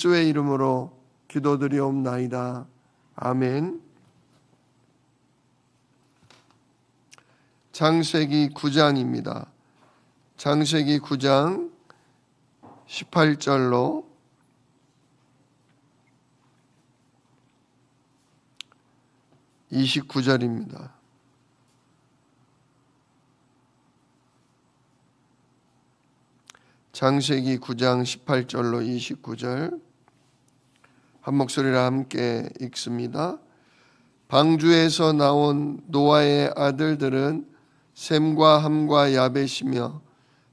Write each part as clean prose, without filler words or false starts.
예수의 이름으로 기도드리옵나이다. 아멘. 창세기 9장입니다. 창세기 9장 18절로 29절입니다. 창세기 9장 18절로 29절 한 목소리로 함께 읽습니다. 방주에서 나온 노아의 아들들은 셈과 함과 야벳이며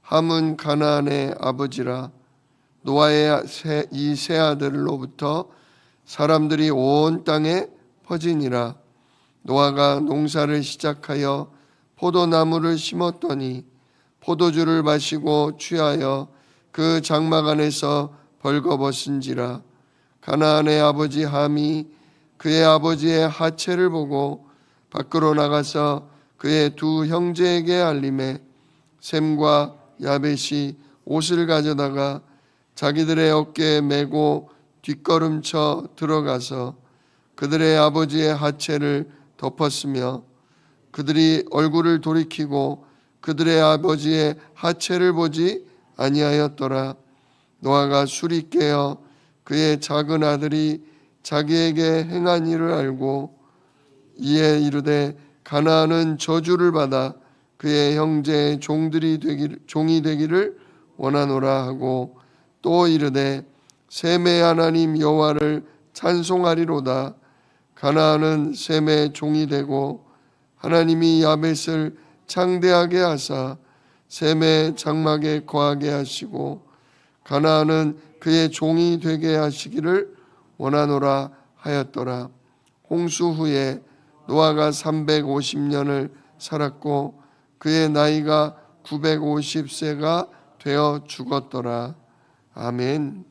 함은 가나안의 아버지라. 노아의 이 세 아들로부터 사람들이 온 땅에 퍼지니라. 노아가 농사를 시작하여 포도나무를 심었더니 포도주를 마시고 취하여 그 장막 안에서 벌거벗은지라. 가나안의 아버지 함이 그의 아버지의 하체를 보고 밖으로 나가서 그의 두 형제에게 알림해 셈과 야벳이 옷을 가져다가 자기들의 어깨에 메고 뒷걸음쳐 들어가서 그들의 아버지의 하체를 덮었으며 그들이 얼굴을 돌이키고 그들의 아버지의 하체를 보지 아니하였더라. 노아가 술이 깨어 그의 작은 아들이 자기에게 행한 일을 알고 이에 이르되 가나안은 저주를 받아 그의 형제의 종이 되기를 원하노라 하고 또 이르되 셈의 하나님 여호와를 찬송하리로다. 가나안은 셈의 종이 되고 하나님이 야벳을 창대하게 하사 셈의 장막에 거하게 하시고 가나안은 그의 종이 되게 하시기를 원하노라 하였더라. 홍수 후에 노아가 350년을 살았고 그의 나이가 950세가 되어 죽었더라. 아멘.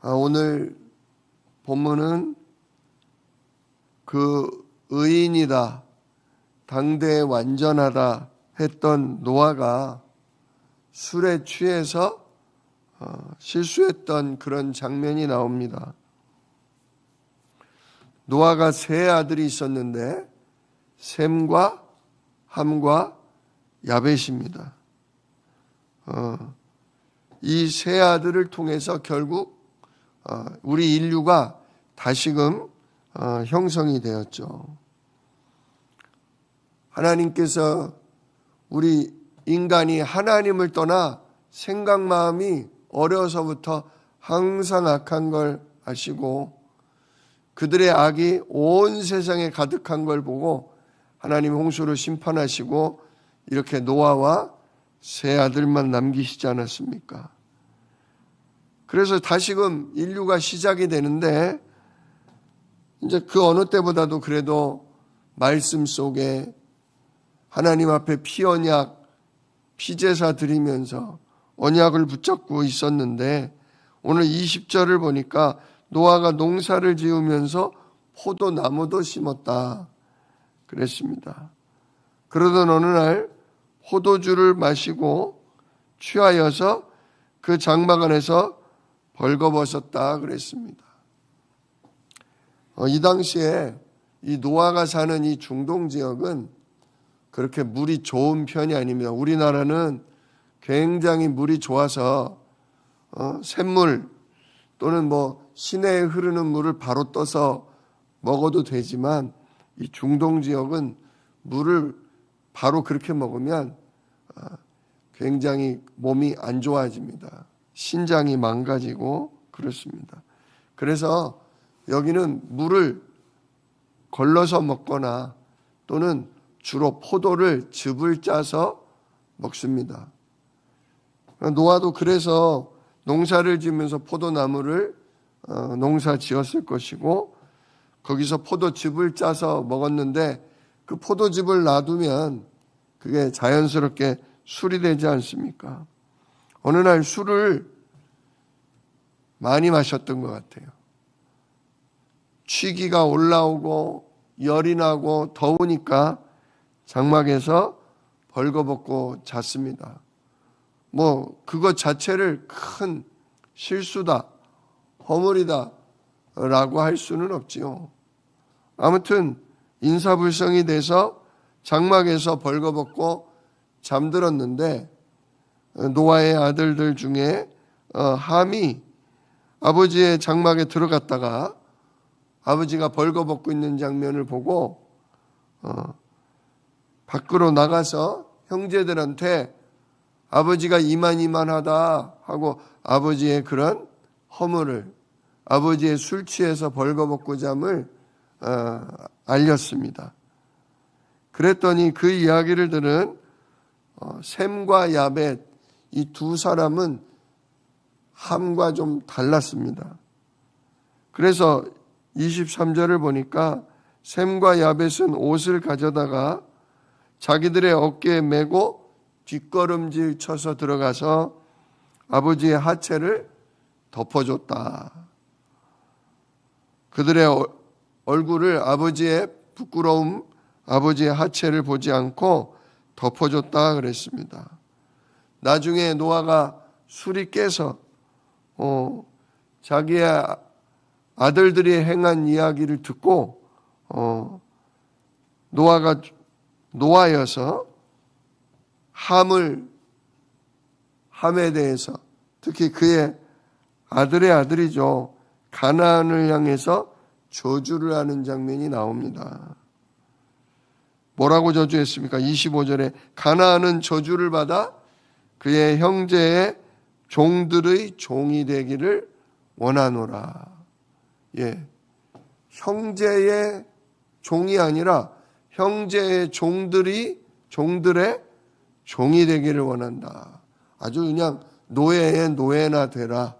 오늘 본문은 그 의인이다, 당대에 완전하다 했던 노아가 술에 취해서 실수했던 그런 장면이 나옵니다. 노아가 세 아들이 있었는데 셈과 함과 야벳입니다. 이 세 아들을 통해서 결국 우리 인류가 다시금 형성이 되었죠. 하나님께서 우리 인간이 하나님을 떠나 생각 마음이 어려서부터 항상 악한 걸 아시고 그들의 악이 온 세상에 가득한 걸 보고 하나님 홍수를 심판하시고 이렇게 노아와 세 아들만 남기시지 않았습니까? 그래서 다시금 인류가 시작이 되는데 이제 그 어느 때보다도 그래도 말씀 속에 하나님 앞에 피언약, 피제사 드리면서 언약을 붙잡고 있었는데 오늘 20절을 보니까 노아가 농사를 지으면서 포도나무도 심었다 그랬습니다. 그러던 어느 날 포도주를 마시고 취하여서 그 장막 안에서 벌거벗었다 그랬습니다. 이 당시에 이 노아가 사는 이 중동 지역은 그렇게 물이 좋은 편이 아닙니다. 우리나라는 굉장히 물이 좋아서 샘물 또는 시내에 흐르는 물을 바로 떠서 먹어도 되지만 이 중동 지역은 물을 바로 그렇게 먹으면 굉장히 몸이 안 좋아집니다. 신장이 망가지고 그렇습니다. 그래서 여기는 물을 걸러서 먹거나 또는 주로 포도를 즙을 짜서 먹습니다. 노아도 그래서 농사를 지으면서 포도나무를 농사 지었을 것이고 거기서 포도즙을 짜서 먹었는데 그 포도즙을 놔두면 그게 자연스럽게 술이 되지 않습니까? 어느 날 술을 많이 마셨던 것 같아요. 취기가 올라오고 열이 나고 더우니까 장막에서 벌거벗고 잤습니다. 그것 자체를 큰 실수다, 허물이다 라고 할 수는 없지요. 아무튼 인사불성이 돼서 장막에서 벌거벗고 잠들었는데 노아의 아들들 중에 함이 아버지의 장막에 들어갔다가 아버지가 벌거벗고 있는 장면을 보고 밖으로 나가서 형제들한테 아버지가 이만이만하다 하고 아버지의 그런 허물을, 아버지의 술 취해서 벌거벗고 잠을 알렸습니다. 그랬더니 그 이야기를 들은 셈과 야벳, 이 두 사람은 함과 좀 달랐습니다. 그래서 23절을 보니까 셈과 야벳은 옷을 가져다가 자기들의 어깨에 메고 뒷걸음질 쳐서 들어가서 아버지의 하체를 덮어줬다. 그들의 얼굴을 아버지의 부끄러움, 아버지의 하체를 보지 않고 덮어줬다 그랬습니다. 나중에 노아가 술이 깨서 자기의 아들들이 행한 이야기를 듣고 노아가 노아여서 함에 대해서, 특히 그의 아들의 아들이죠, 가나안을 향해서 저주를 하는 장면이 나옵니다. 뭐라고 저주했습니까? 25절에 가나안은 저주를 받아 그의 형제의 종들의 종이 되기를 원하노라. 형제의 종이 아니라 형제의 종들의 종이 되기를 원한다. 아주 그냥 노예의 노예나 되라.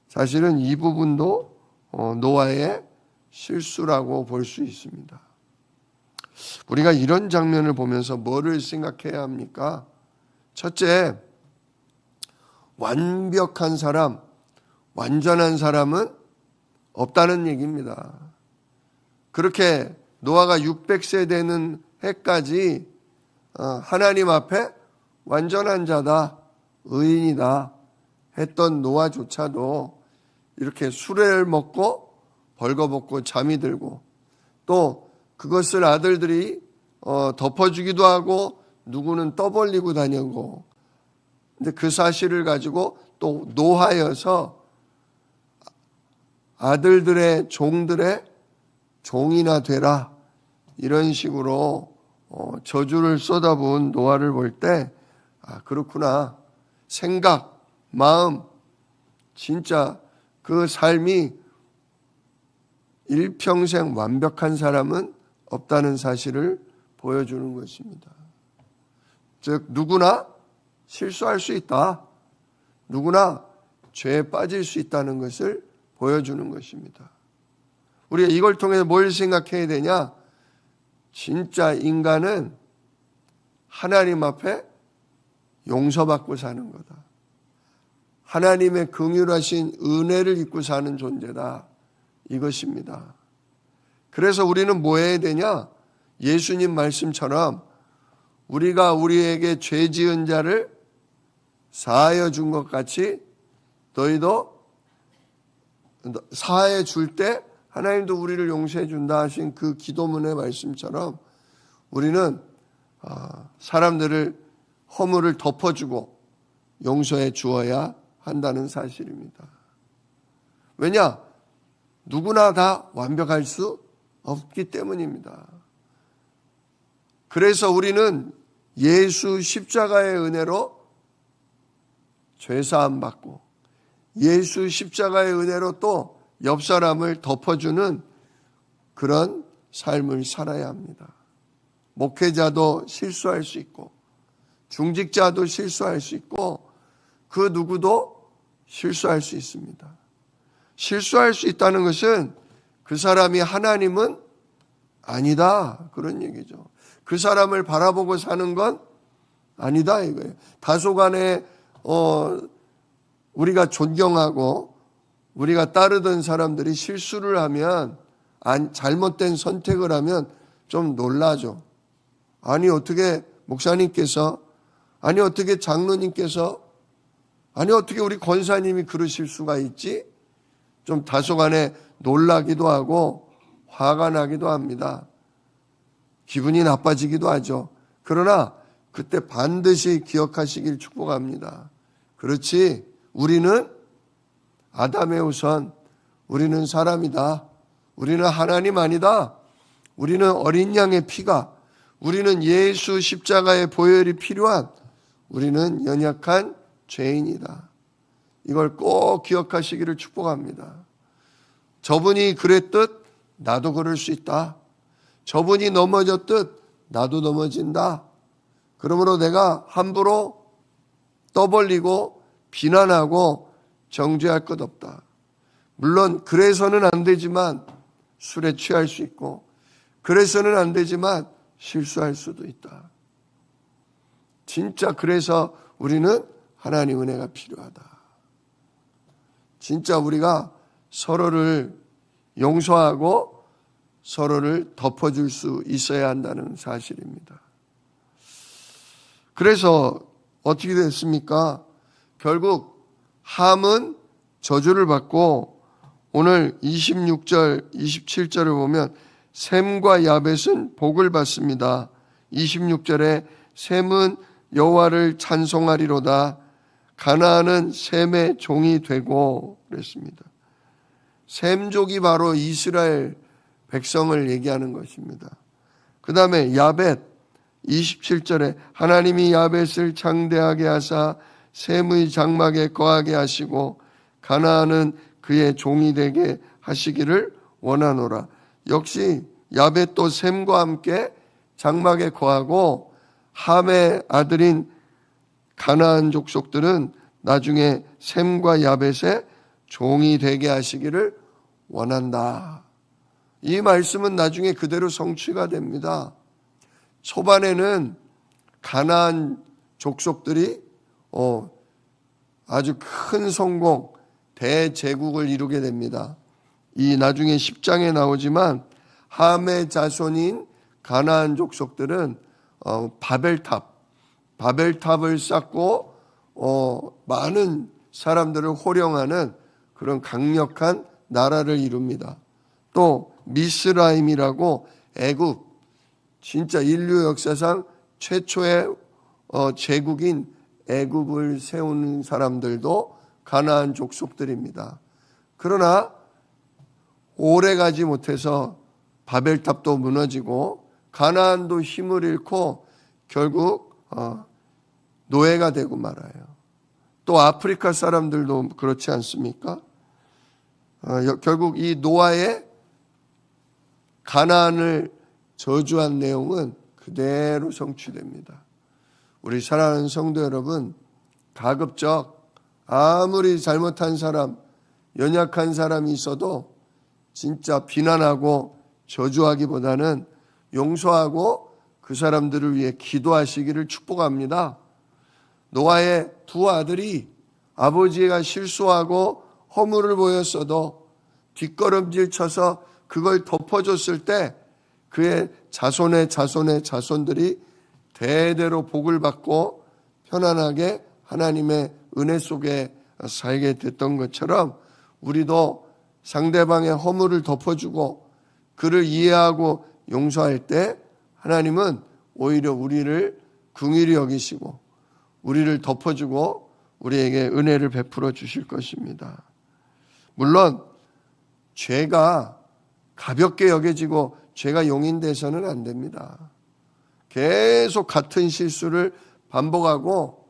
사실은 이 부분도 노아의 실수라고 볼 수 있습니다. 우리가 이런 장면을 보면서 뭐를 생각해야 합니까? 첫째, 완벽한 사람, 완전한 사람은 없다는 얘기입니다. 그렇게 노아가 600세 되는 해까지 하나님 앞에 완전한 자다, 의인이다 했던 노아조차도 이렇게 술을 먹고 벌거벗고 잠이 들고, 또 그것을 아들들이 덮어주기도 하고 누구는 떠벌리고 다니고, 근데 그 사실을 가지고 또 노하여서 아들들의 종들의 종이나 되라, 이런 식으로 저주를 쏟아부은 노아를 볼 때 그렇구나, 생각, 마음, 진짜 그 삶이 일평생 완벽한 사람은 없다는 사실을 보여주는 것입니다. 즉 누구나 실수할 수 있다, 누구나 죄에 빠질 수 있다는 것을 보여주는 것입니다. 우리가 이걸 통해서 뭘 생각해야 되냐? 진짜 인간은 하나님 앞에 용서받고 사는 거다. 하나님의 긍휼하신 은혜를 입고 사는 존재다, 이것입니다. 그래서 우리는 뭐 해야 되냐? 예수님 말씀처럼 우리가 우리에게 죄 지은 자를 사하여 준 것 같이 너희도 사하여 줄 때 하나님도 우리를 용서해 준다 하신 그 기도문의 말씀처럼 우리는 사람들을 허물을 덮어주고 용서해 주어야 한다는 사실입니다. 왜냐? 누구나 다 완벽할 수 없기 때문입니다. 그래서 우리는 예수 십자가의 은혜로 죄사함 받고 예수 십자가의 은혜로 또 옆 사람을 덮어주는 그런 삶을 살아야 합니다. 목회자도 실수할 수 있고 중직자도 실수할 수 있고 그 누구도 실수할 수 있습니다. 실수할 수 있다는 것은 그 사람이 하나님은 아니다, 그런 얘기죠. 그 사람을 바라보고 사는 건 아니다, 이거예요. 다소간에 우리가 존경하고 우리가 따르던 사람들이 실수를 하면, 잘못된 선택을 하면 좀 놀라죠. 아니 어떻게 목사님께서 아니 어떻게 장로님께서, 아니 어떻게 우리 권사님이 그러실 수가 있지? 좀 다소간에 놀라기도 하고 화가 나기도 합니다. 기분이 나빠지기도 하죠. 그러나 그때 반드시 기억하시길 축복합니다. 그렇지, 우리는 아담의 후손, 우리는 사람이다. 우리는 하나님 아니다. 우리는 어린 양의 피가, 우리는 예수 십자가의 보혈이 필요한, 우리는 연약한 죄인이다. 이걸 꼭 기억하시기를 축복합니다. 저분이 그랬듯 나도 그럴 수 있다. 저분이 넘어졌듯 나도 넘어진다. 그러므로 내가 함부로 떠벌리고 비난하고 정죄할 것 없다. 물론 그래서는 안 되지만 술에 취할 수 있고, 그래서는 안 되지만 실수할 수도 있다. 진짜 그래서 우리는 하나님 은혜가 필요하다. 진짜 우리가 서로를 용서하고 서로를 덮어줄 수 있어야 한다는 사실입니다. 그래서 어떻게 됐습니까? 결국 함은 저주를 받고, 오늘 26절, 27절을 보면 셈과 야벳은 복을 받습니다. 26절에 셈은 여호와를 찬송하리로다. 가나안은 셈의 종이 되고 그랬습니다. 셈족이 바로 이스라엘 백성을 얘기하는 것입니다. 그 다음에 야벳 27절에 하나님이 야벳을 창대하게 하사 셈의 장막에 거하게 하시고 가나안은 그의 종이 되게 하시기를 원하노라. 역시 야벳도 셈과 함께 장막에 거하고, 함의 아들인 가나안 족속들은 나중에 셈과 야벳의 종이 되게 하시기를 원한다. 이 말씀은 나중에 그대로 성취가 됩니다. 초반에는 가나안 족속들이 아주 큰 성공, 대제국을 이루게 됩니다. 이 나중에 10장에 나오지만 함의 자손인 가나안 족속들은 바벨탑을 쌓고 많은 사람들을 호령하는 그런 강력한 나라를 이룹니다. 또 미스라임이라고 애굽, 진짜 인류 역사상 최초의 제국인 애굽을 세우는 사람들도 가나안 족속들입니다. 그러나 오래가지 못해서 바벨탑도 무너지고 가나안도 힘을 잃고 결국 노예가 되고 말아요. 또 아프리카 사람들도 그렇지 않습니까? 결국 이 노아의 가나안을 저주한 내용은 그대로 성취됩니다. 우리 사랑하는 성도 여러분, 가급적 아무리 잘못한 사람, 연약한 사람이 있어도 진짜 비난하고 저주하기보다는 용서하고 그 사람들을 위해 기도하시기를 축복합니다. 노아의 두 아들이 아버지가 실수하고 허물을 보였어도 뒷걸음질 쳐서 그걸 덮어줬을 때 그의 자손의 자손들이 대대로 복을 받고 편안하게 하나님의 은혜 속에 살게 됐던 것처럼, 우리도 상대방의 허물을 덮어주고 그를 이해하고 용서할 때 하나님은 오히려 우리를 긍휼히 여기시고 우리를 덮어주고 우리에게 은혜를 베풀어 주실 것입니다. 물론 죄가 가볍게 여겨지고 죄가 용인돼서는 안 됩니다. 계속 같은 실수를 반복하고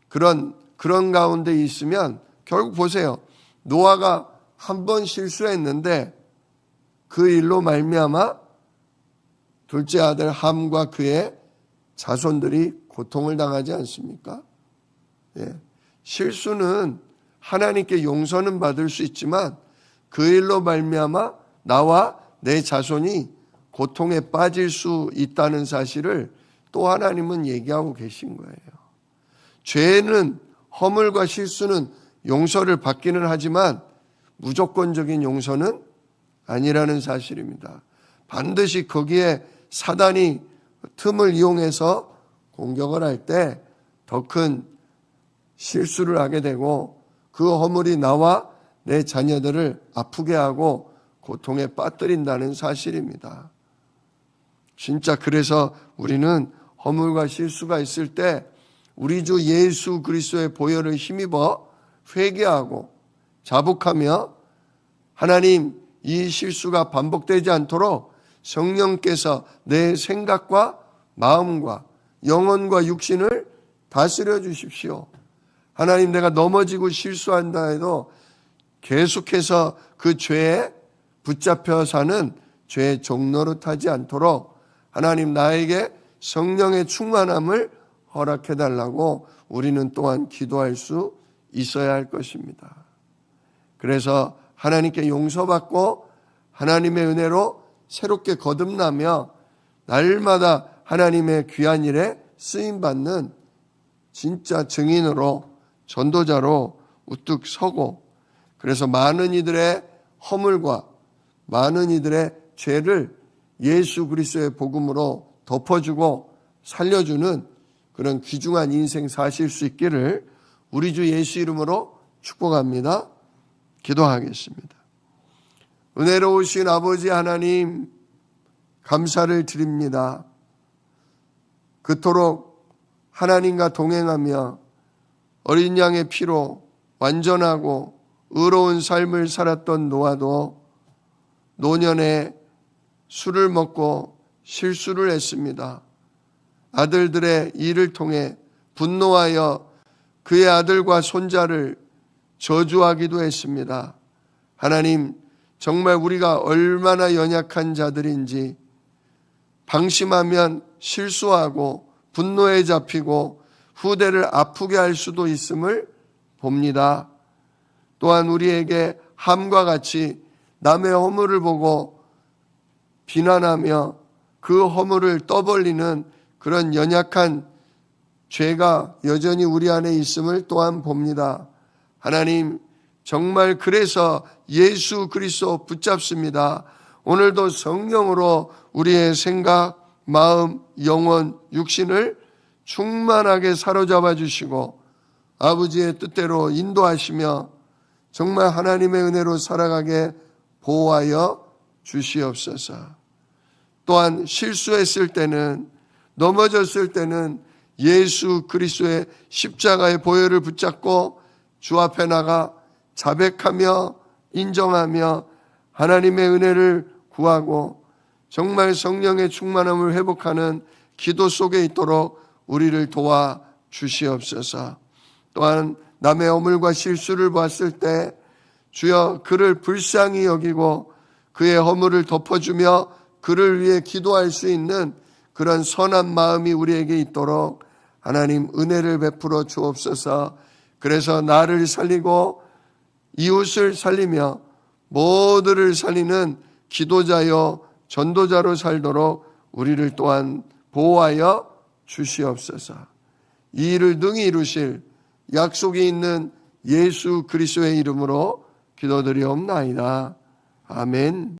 그런 가운데 있으면 결국 보세요. 노아가 한 번 실수했는데 그 일로 말미암아 둘째 아들 함과 그의 자손들이 고통을 당하지 않습니까? 예. 실수는 하나님께 용서는 받을 수 있지만 그 일로 말미암아 나와 내 자손이 고통에 빠질 수 있다는 사실을 또 하나님은 얘기하고 계신 거예요. 죄는, 허물과 실수는 용서를 받기는 하지만 무조건적인 용서는 아니라는 사실입니다. 반드시 거기에 사단이 틈을 이용해서 공격을 할 때 더 큰 실수를 하게 되고 그 허물이 나와 내 자녀들을 아프게 하고 고통에 빠뜨린다는 사실입니다. 진짜 그래서 우리는 허물과 실수가 있을 때 우리 주 예수 그리스도의 보혈을 힘입어 회개하고 자복하며 하나님 이 실수가 반복되지 않도록 성령께서 내 생각과 마음과 영혼과 육신을 다스려 주십시오. 하나님 내가 넘어지고 실수한다 해도 계속해서 그 죄에 붙잡혀 사는 죄의 종노릇하지 않도록 하나님 나에게 성령의 충만함을 허락해 달라고 우리는 또한 기도할 수 있어야 할 것입니다. 그래서 하나님께 용서받고 하나님의 은혜로 새롭게 거듭나며 날마다 하나님의 귀한 일에 쓰임받는 진짜 증인으로 전도자로 우뚝 서고 그래서 많은 이들의 허물과 많은 이들의 죄를 예수 그리스도의 복음으로 덮어주고 살려주는 그런 귀중한 인생 사실 수 있기를 우리 주 예수 이름으로 축복합니다. 기도하겠습니다. 은혜로우신 아버지 하나님 감사를 드립니다. 그토록 하나님과 동행하며 어린 양의 피로 완전하고 의로운 삶을 살았던 노아도 노년에 술을 먹고 실수를 했습니다. 아들들의 일을 통해 분노하여 그의 아들과 손자를 저주하기도 했습니다. 하나님, 정말 우리가 얼마나 연약한 자들인지 방심하면 실수하고 분노에 잡히고 후대를 아프게 할 수도 있음을 봅니다. 또한 우리에게 함과 같이 남의 허물을 보고 비난하며 그 허물을 떠벌리는 그런 연약한 죄가 여전히 우리 안에 있음을 또한 봅니다. 하나님, 정말 그래서 예수 그리스도 붙잡습니다. 오늘도 성령으로 우리의 생각, 마음, 영혼, 육신을 충만하게 사로잡아 주시고 아버지의 뜻대로 인도하시며 정말 하나님의 은혜로 살아가게 보호하여 주시옵소서. 또한 실수했을 때는 넘어졌을 때는 예수 그리스도의 십자가의 보혈을 붙잡고 주 앞에 나가 자백하며 인정하며 하나님의 은혜를 구하고 정말 성령의 충만함을 회복하는 기도 속에 있도록 우리를 도와 주시옵소서. 또한 남의 허물과 실수를 봤을 때 주여 그를 불쌍히 여기고 그의 허물을 덮어주며 그를 위해 기도할 수 있는 그런 선한 마음이 우리에게 있도록 하나님 은혜를 베풀어 주옵소서. 그래서 나를 살리고 이웃을 살리며 모두를 살리는 기도자여 전도자로 살도록 우리를 또한 보호하여 주시옵소서. 이 일을 능히 이루실 약속이 있는 예수 그리스도의 이름으로 기도드리옵나이다. 아멘.